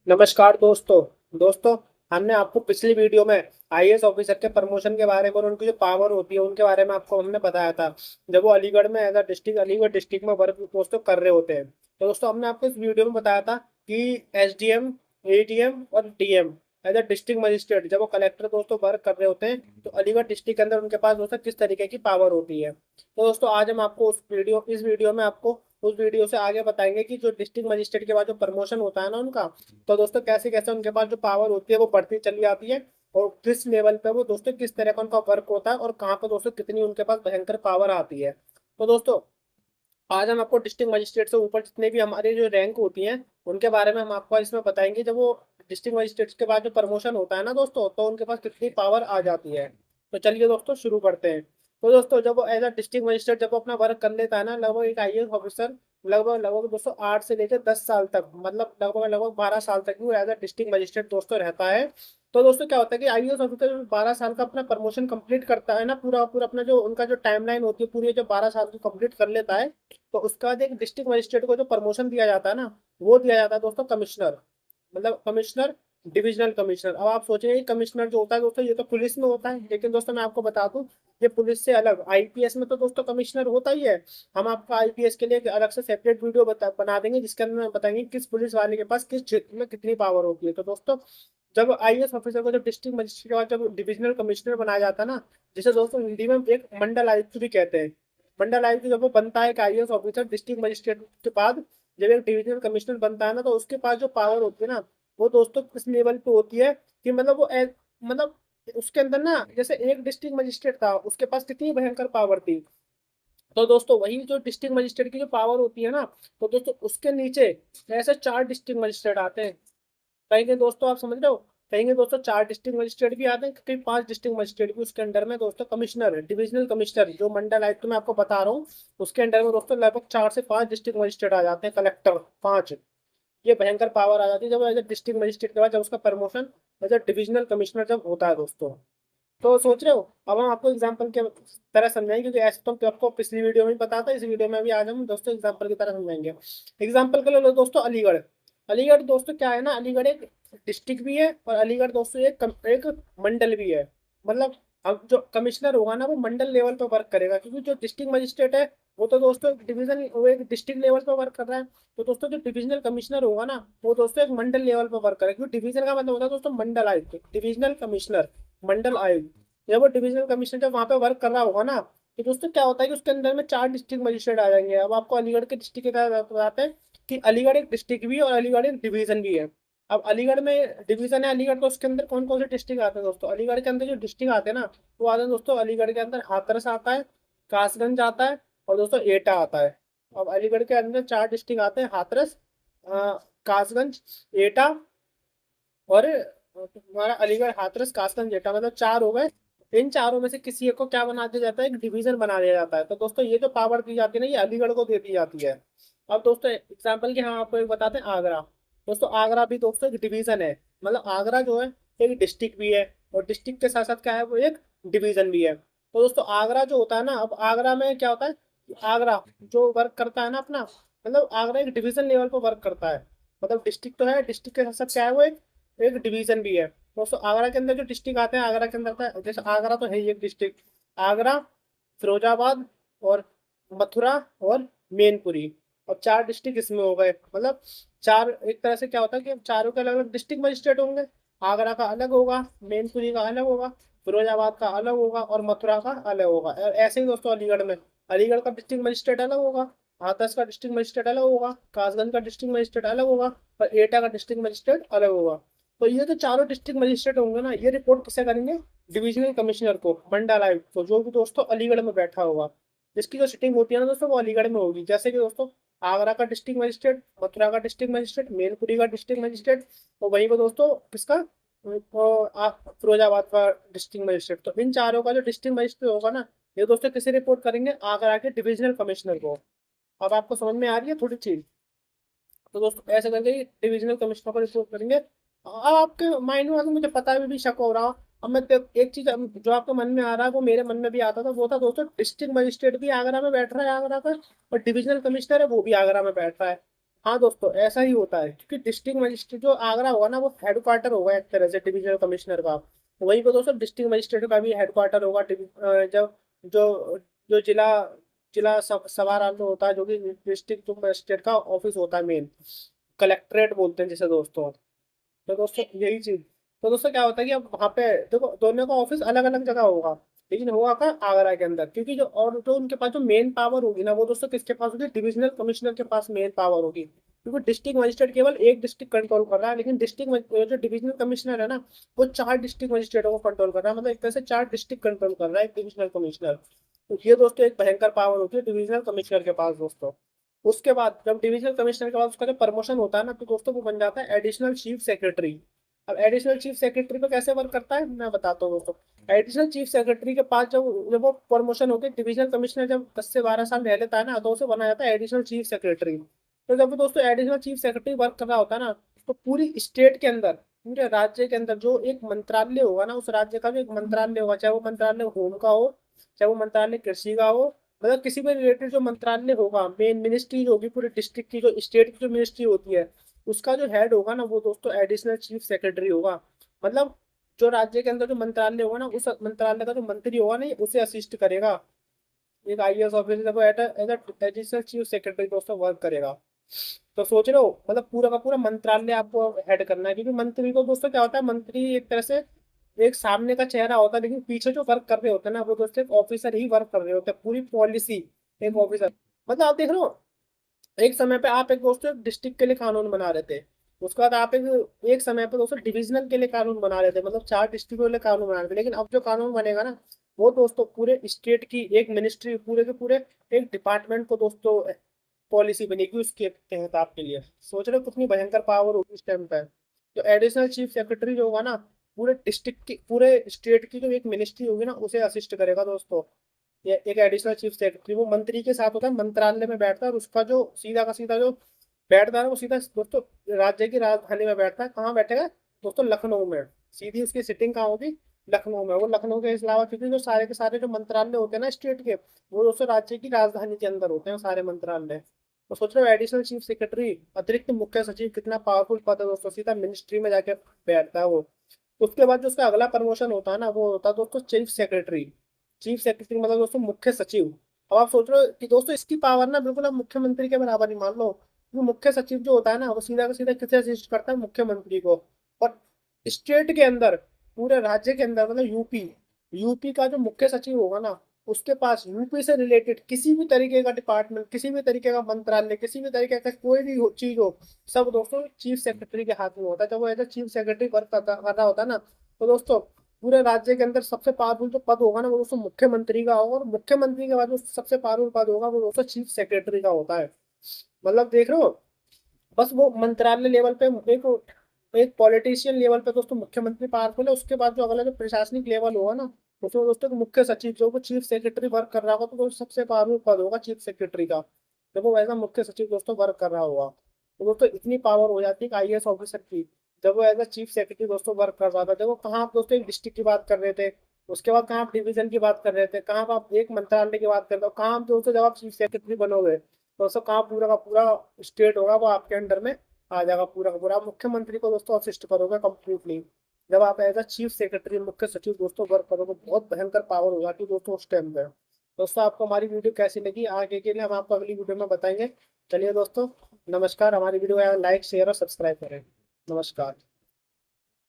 नमस्कार दोस्तों। दोस्तों, हमने आपको पिछली वीडियो में आईएएस ऑफिसर के प्रमोशन के बारे में और उनकी जो पावर होती है उनके बारे में आपको हमने बताया था। जब वो अलीगढ़ में as a district Aligarh district में वर्क दोस्तों कर रहे होते हैं, तो दोस्तों हमने आपको इस वीडियो में बताया था कि एसडीएम, एडीएम और DM as a district magistrate जब वो कलेक्टर दोस्तों वर्क कर रहे होते हैं, तो अलीगढ़ डिस्ट्रिक्ट के अंदर उनके पास दोस्तों किस तरीके की पावर होती है। तो दोस्तों आज हम आपको इस वीडियो में आपको उस वीडियो से आगे बताएंगे कि जो डिस्ट्रिक्ट मजिस्ट्रेट के बाद जो प्रमोशन होता है ना उनका, तो दोस्तों कैसे कैसे उनके पास जो पावर होती है वो बढ़ती चली जाती है, और किस लेवल पे वो दोस्तों किस तरह का उनका वर्क होता है और कहाँ पर दोस्तों कितनी उनके पास भयंकर पावर आती है। तो दोस्तों आज हम आपको डिस्ट्रिक्ट मजिस्ट्रेट से ऊपर जितने भी हमारे जो रैंक होती हैं उनके बारे में हम आपको इसमें बताएंगे। जब वो डिस्ट्रिक्ट मजिस्ट्रेट के बाद जो प्रमोशन होता है ना दोस्तों, तो उनके पास कितनी पावर आ जाती है। तो चलिए दोस्तों शुरू करते हैं। तो दोस्तों जब वो एज अ डिस्ट्रिक्ट मजिस्ट्रेट जब वो अपना वर्क कर लेता है ना, लगभग एक आईएएस ऑफिसर लगभग लगभग दोस्तों 8 से लेकर 10 साल तक, मतलब लगभग लगभग 12 साल तक भी वो एज अ डिस्ट्रिक्ट मजिस्ट्रेट दोस्तों रहता है। तो दोस्तों क्या होता है कि आईएएस ऑफिसर 12 साल का अपना प्रमोशन कंप्लीट करता है ना, पूरा पूरा अपना जो उनका जो टाइमलाइन होती है पूरी जो 12 साल की कंप्लीट कर लेता है, तो उसके बाद एक डिस्ट्रिक्ट मजिस्ट्रेट को जो प्रमोशन दिया जाता है ना, वो दिया जाता है दोस्तों कमिश्नर, मतलब कमिश्नर, डिविजनल कमिश्नर। अब आप सोचेंगे कि कमिश्नर जो होता है दोस्तों ये तो पुलिस में होता है, लेकिन दोस्तों मैं आपको बता दूं ये पुलिस से अलग, आईपीएस में तो दोस्तों कमिश्नर होता ही है। हम आपको आईपीएस के लिए एक अलग से सेपरेट वीडियो बना देंगे जिसके अंदर बताएंगे किस पुलिस वाले के पास किस क्षेत्र में कितनी पावर होती है। तो दोस्तों जब आईएएस ऑफिसर को जब डिस्ट्रिक्ट मजिस्ट्रेट के बाद जब डिविजनल कमिश्नर बनाया जाता है ना, जिसे दोस्तों हिंदी में एक मंडल आयुक्त भी कहते हैं। मंडल आयुक्त जब वो बनता है एक आईएएस ऑफिसर डिस्ट्रिक्ट मजिस्ट्रेट के बाद, जब एक डिविजनल कमिश्नर बनता है ना, तो उसके पास जो पावर होती है ना, वो दोस्तों किस लेवल पे होती है कि मतलब मतलब उसके अंदर ना, जैसे एक डिस्ट्रिक्ट मजिस्ट्रेट था उसके पास कितनी भयंकर पावर थी। तो दोस्तों वही जो डिस्ट्रिक्ट मजिस्ट्रेट की जो पावर होती है ना, तो दोस्तों उसके नीचे ऐसे 4 डिस्ट्रिक्ट मजिस्ट्रेट आते हैं। कहेंगे दोस्तों आप समझ रहे हो, कहेंगे दोस्तों 4 डिस्ट्रिक्ट मजिस्ट्रेट भी आते हैं, कहीं 5 डिस्ट्रिक्ट मजिस्ट्रेट भी उसके अंडर में दोस्तों कमिश्नर है, डिविजनल कमिश्नर जो मंडल आयुक्त मैं आपको बता रहा हूँ, उसके अंडर में दोस्तों लगभग 4 से 5 डिस्ट्रिक्ट मजिस्ट्रेट आ जाते हैं, कलेक्टर 5। ये भयंकर पावर आ जाती है जब एज ए डिस्ट्रिक्ट मजिस्ट्रेट के बाद जब उसका promotion as a divisional commissioner जब होता है दोस्तों। तो सोच रहे हो, अब हम आपको एग्जाम्पल के तरह समझाएंगे, क्योंकि ऐसे तो आपको पिछली वीडियो में भी पता था, इस वीडियो में भी आज हम दोस्तों एग्जाम्पल की तरह समझाएंगे। एग्जाम्पल के लिए लो दोस्तों अलीगढ़। अलीगढ़ दोस्तों क्या है ना, अलीगढ़ एक डिस्ट्रिक्ट भी है और अलीगढ़ दोस्तों एक मंडल भी है। मतलब अब जो कमिश्नर होगा ना वो मंडल लेवल पर वर्क करेगा, क्योंकि जो डिस्ट्रिक्ट मजिस्ट्रेट है वो तो दोस्तों डिवीजन, वो एक डिस्ट्रिक्ट लेवल पर वर्क कर रहा है। तो दोस्तों जो डिविजनल कमिश्नर होगा ना, वो दोस्तों एक मंडल लेवल पर वर्क करेगा, क्योंकि डिवीजन का मतलब होता है दोस्तों मंडल आयुक्त, डिविजनल कमिश्नर, मंडल आयुक्त। जब वो डिविजनल कमिश्नर जब वहां पे वर्क कर रहा होगा ना, तो दोस्तों क्या होता है कि उसके अंदर में 4 डिस्ट्रिक्ट मजिस्ट्रेट आ जाएंगे। अब आपको अलीगढ़ के डिस्ट्रिक्ट के तरह बताते हैं कि अलीगढ़ एक डिस्ट्रिक्ट भी है और अलीगढ़ एक डिवीजन भी है। अब अलीगढ़ में डिवीजन है अलीगढ़, तो उसके अंदर कौन कौन से डिस्ट्रिक्ट आते हैं दोस्तों, अलीगढ़ के अंदर जो डिस्ट्रिक्ट आते हैं ना, वो आते हैं दोस्तों अलीगढ़ के अंदर हाथरस आता है, कासगंज आता है और दोस्तों एटा आता है। अब अलीगढ़ के अंदर 4 डिस्ट्रिक्ट आते हैं, हाथरस, कासगंज, एटा और हमारा अलीगढ़, हाथरस, कासगंज, एटा, मतलब 4 हो गए। इन चारों में से किसी एक को क्या बना दिया जाता है, एक डिवीजन बना दिया जाता है। तो दोस्तों ये जो पावर दी जाती है ना, ये अलीगढ़ को दे दी जाती है। अब दोस्तों एग्जाम्पल के हम आपको एक बताते हैं आगरा। दोस्तों आगरा भी दोस्तों एक डिवीजन है, मतलब आगरा जो है एक डिस्ट्रिक्ट भी है और डिस्ट्रिक्ट के साथ साथ क्या है वो एक डिवीजन भी है। तो दोस्तों आगरा जो होता है ना, अब आगरा में क्या होता है, आगरा जो वर्क करता है ना अपना, मतलब आगरा एक डिवीजन लेवल पर वर्क करता है। मतलब डिस्ट्रिक्ट तो है, डिस्ट्रिक्ट के साथ साथ क्या है वो एक डिवीजन भी है। दोस्तों आगरा के अंदर जो डिस्ट्रिक्ट आते हैं, आगरा के अंदर था जैसे आगरा तो है ही एक डिस्ट्रिक्ट, आगरा, फिरोजाबाद और मथुरा और मैनपुरी, और 4 डिस्ट्रिक्ट इसमें हो गए। मतलब चार, एक तरह से क्या होता है कि चारों के अलग अलग डिस्ट्रिक्ट मजिस्ट्रेट होंगे। आगरा का अलग होगा, मैनपुरी का अलग होगा, फिरोजाबाद का अलग होगा और मथुरा का अलग होगा। और ऐसे ही दोस्तों अलीगढ़ में, अलीगढ़ का डिस्ट्रिक्ट मजिस्ट्रेट अलग होगा, हाथरस का डिस्ट्रिक्ट मजिस्ट्रेट अलग होगा, कासगंज का डिस्ट्रिक्ट मजिस्ट्रेट अलग होगा और एटा का डिस्ट्रिक्ट मजिस्ट्रेट अलग होगा। तो ये जो चारों डिस्ट्रिक्ट मजिस्ट्रेट होंगे ना, ये रिपोर्ट किसे करेंगे, डिविजनल कमिश्नर को, मंडल आयुक्त को, जो भी दोस्तों अलीगढ़ में बैठा होगा। जिसकी जो सिटिंग होती है ना दोस्तों वो अलीगढ़ में होगी। जैसे कि दोस्तों आगरा का डिस्ट्रिक्ट मजिस्ट्रेट, मथुरा का डिस्ट्रिक्ट मजिस्ट्रेट, मैनपुरी का डिस्ट्रिक्ट मजिस्ट्रेट, और वहीं पर दोस्तों किसका, फिरोजाबाद का डिस्ट्रिक्ट मजिस्ट्रेट। तो इन चारों का जो डिस्ट्रिक्ट मजिस्ट्रेट होगा ना, ये दोस्तों किसे रिपोर्ट करेंगे, आगरा के डिविजनल कमिश्नर को। अब आपको समझ में आ रही है थोड़ी चीज। तो दोस्तों ऐसे करके डिविजनल कमिश्नर को रिपोर्ट करेंगे। अब आपके माइंड में मुझे पता भी शक हो रहा। अब मैं एक चीज जो आपके मन में आ रहा है वो मेरे मन में भी आता था, वो था दोस्तों डिस्ट्रिक्ट मजिस्ट्रेट भी आगरा में बैठ रहा है आगरा का, और डिविजनल कमिश्नर है वो भी आगरा में बैठ रहा है। हाँ दोस्तों, ऐसा ही होता है, क्योंकि डिस्ट्रिक्ट मजिस्ट्रेट जो आगरा होगा ना, वो हेडक्वार्टर होगा एक तरह से डिविजनल कमिश्नर का। वहीं पे दोस्तों डिस्ट्रिक्ट मजिस्ट्रेट का भी हेडक्वार्टर होगा। जब जो जो जिला समाहरण में होता है, जो कि डिस्ट्रिक्ट मजिस्ट्रेट का ऑफिस होता है मेन, कलेक्ट्रेट बोलते हैं जिसे दोस्तों। तो दोस्तों यही चीज। तो दोस्तों क्या होता है कि अब वहाँ पे देखो दोनों का ऑफिस अलग अलग जगह होगा, लेकिन होगा का आगरा के अंदर, क्योंकि जो और जो उनके पास जो मेन पावर होगी ना, वो दोस्तों किसके पास होगी, डिविजनल कमिश्नर के पास मेन पावर होगी। क्योंकि डिस्ट्रिक्ट मजिस्ट्रेट केवल एक डिस्ट्रिक्ट कंट्रोल कर रहा है, लेकिन डिस्ट्रिक्ट जो डिविजनल कमिश्नर है ना, वो चार डिस्ट्रिक्ट मजिस्ट्रेटों को कंट्रोल कर रहा है। मतलब एक तरह से चार डिस्ट्रिक्ट कंट्रोल कर रहा है एक डिविजनल कमिश्नर। तो ये दोस्तों एक भयंकर पावर होती है डिविजनल कमिश्नर के पास दोस्तों। उसके बाद जब डिविजनल कमिश्नर के बाद उसका जब प्रमोशन होता है ना, तो दोस्तों वो बन जाता है एडिशनल चीफ सेक्रेटरी। अब एडिशनल चीफ सेक्रेटरी पे कैसे वर्क करता है मैं बताता हूँ दोस्तों। एडिशनल चीफ सेक्रेटरी के पास जब जब वो प्रमोशन होती है, डिविजनल कमिश्नर जब 10 से 12 साल रह लेता है ना, तो उसे बनाया जाता है एडिशनल चीफ सेक्रेटरी। तो जब भी दोस्तों एडिशनल चीफ सेक्रेटरी वर्क कर रहा होता है ना, तो पूरी स्टेट के अंदर, पूरे राज्य के अंदर जो एक मंत्रालय होगा ना, उस राज्य का जो एक मंत्रालय होगा, चाहे वो मंत्रालय होम का हो, चाहे वो मंत्रालय कृषि का हो, मतलब किसी भी रिलेटेड जो मंत्रालय होगा, मेन मिनिस्ट्री होगी पूरे डिस्ट्रिक्ट की, जो स्टेट की जो मिनिस्ट्री होती है, उसका जो हेड होगा ना, वो दोस्तों एडिशनल चीफ सेक्रेटरी होगा। मतलब जो राज्य के अंदर जो मंत्रालय होगा ना, उस मंत्रालय का जो मंत्री होगा ना, उसे असिस्ट करेगा एक आईएएस ऑफिसर, वो एज एडिशनल चीफ सेक्रेटरी दोस्तों वर्क करेगा। तो सोच रहे हो, मतलब पूरा का पूरा मंत्रालय आपको हेड करना है, क्योंकि मंत्री को दोस्तों क्या होता है, मंत्री एक तरह से एक सामने का चेहरा होता है, लेकिन पीछे जो वर्क कर रहे होते हैं ना, वो दोस्तों एक ऑफिसर ही वर्क कर रहे होते हैं, पूरी पॉलिसी एक ऑफिसर। मतलब आप देख रहे हो, एक समय पे आप एक दोस्तों डिस्ट्रिक्ट के लिए कानून बना रहे थे, उसके बाद आप एक एक समय पे दोस्तों डिविजनल के लिए कानून बना रहे थे, मतलब चार डिस्ट्रिक्ट के लिए कानून बना रहे थे। लेकिन अब जो कानून बनेगा ना, वो दोस्तों पूरे स्टेट की एक मिनिस्ट्री, पूरे के पूरे एक डिपार्टमेंट को दोस्तों पॉलिसी बनेगी उसके तहत आपके लिए। सोच रहे हो कितनी भयंकर पावर होगी इस टाइम पे। जो एडिशनल चीफ सेक्रेटरी जो होगा ना, पूरे डिस्ट्रिक्ट की, पूरे स्टेट की जो एक मिनिस्ट्री होगी ना, उसे असिस्ट करेगा दोस्तों। ये एक एडिशनल चीफ सेक्रेटरी वो मंत्री के साथ होता है, मंत्रालय में बैठता है, और उसका जो सीधा का सीधा जो बैठता है ना, वो सीधा दोस्तों राज्य की राजधानी में बैठता है। कहाँ बैठेगा दोस्तों, लखनऊ में। सीधी उसकी सिटिंग कहाँ होगी, लखनऊ में। वो लखनऊ के अलावा, क्योंकि जो सारे के सारे जो मंत्रालय होते हैं ना स्टेट के, वो दोस्तों राज्य की राजधानी के अंदर होते हैं सारे मंत्रालय। तो सोच रहे हो एडिशनल चीफ सेक्रेटरी, अतिरिक्त मुख्य सचिव, कितना पावरफुल पद है दोस्तों, सीधा मिनिस्ट्री में जाके बैठता है वो। उसके बाद जो उसका अगला प्रमोशन होता है ना, वो होता है दोस्तों चीफ सेक्रेटरी। चीफ सेक्रेटरी मतलब दोस्तों मुख्य सचिव। अब आप सोच रहे हो कि दोस्तों इसकी पावर ना बिल्कुल आप मुख्यमंत्री के बराबर ही मान लो। वो मुख्य सचिव जो होता है ना, वो सीधा का सीधा किसे असिस्ट करता है, मुख्यमंत्री को। और स्टेट के अंदर, पूरे राज्य के अंदर, मतलब यूपी, यूपी का जो मुख्य सचिव होगा ना, उसके पास यूपी से रिलेटेड किसी भी तरीके का डिपार्टमेंट, किसी भी तरीके का मंत्रालय, किसी भी तरीके का कोई भी चीज हो, सब दोस्तों चीफ सेक्रेटरी के हाथ में होता है। जब वो एज चीफ सेक्रेटरी वर्क कर रहा होता है ना, तो दोस्तों पूरे राज्य के अंदर सबसे पावरफुल जो पद होगा ना, वो दोस्तों मुख्यमंत्री का होगा। और मुख्यमंत्री के बाद जो सबसे पावरफुल पद होगा, वो दोस्तों चीफ सेक्रेटरी का होता है। मतलब देख रहे हो, बस वो मंत्रालय लेवल पे एक एक पॉलिटिशियन लेवल पे दोस्तों मुख्यमंत्री पावरफुल है। उसके बाद जो अगला जो प्रशासनिक लेवल होगा ना, उसमें दोस्तों एक मुख्य सचिव, जो चीफ सेक्रेटरी वर्क कर रहा होगा, तो वो सबसे पावरफुल पद होगा चीफ सेक्रेटरी का, जब वो वैसा मुख्य सचिव दोस्तों वर्क कर रहा होगा। तो दोस्तों इतनी पावर हो जाती है आईएएस ऑफिसर की, जब वो एज अ चीफ सेक्रेटरी दोस्तों वर्क कर रहा था। देखो कहाँ आप दोस्तों एक डिस्ट्रिक्ट की बात कर रहे थे, उसके बाद कहाँ आप डिवीजन की बात कर रहे थे, कहाँ आप एक मंत्रालय की बात कर रहे हो, कहाँ आप दोस्तों जब आप चीफ सेक्रेटरी बनोगे, तो सब कहाँ पूरा का पूरा स्टेट होगा वो आपके अंडर में आ जाएगा पूरा का पूरा। आप मुख्यमंत्री को दोस्तों असिस्ट करोगे कंप्लीटली, जब आप एज अ चीफ सेक्रेटरी मुख्य सचिव दोस्तों वर्क करोगे। बहुत भयंकर पावर हो जाती है दोस्तों उस टाइम पे। दोस्तों आपको हमारी वीडियो कैसी लगी, आगे के लिए हम आपको अगली वीडियो में बताएंगे। चलिए दोस्तों, नमस्कार। हमारी वीडियो को लाइक शेयर और सब्सक्राइब करें। नमस्कार।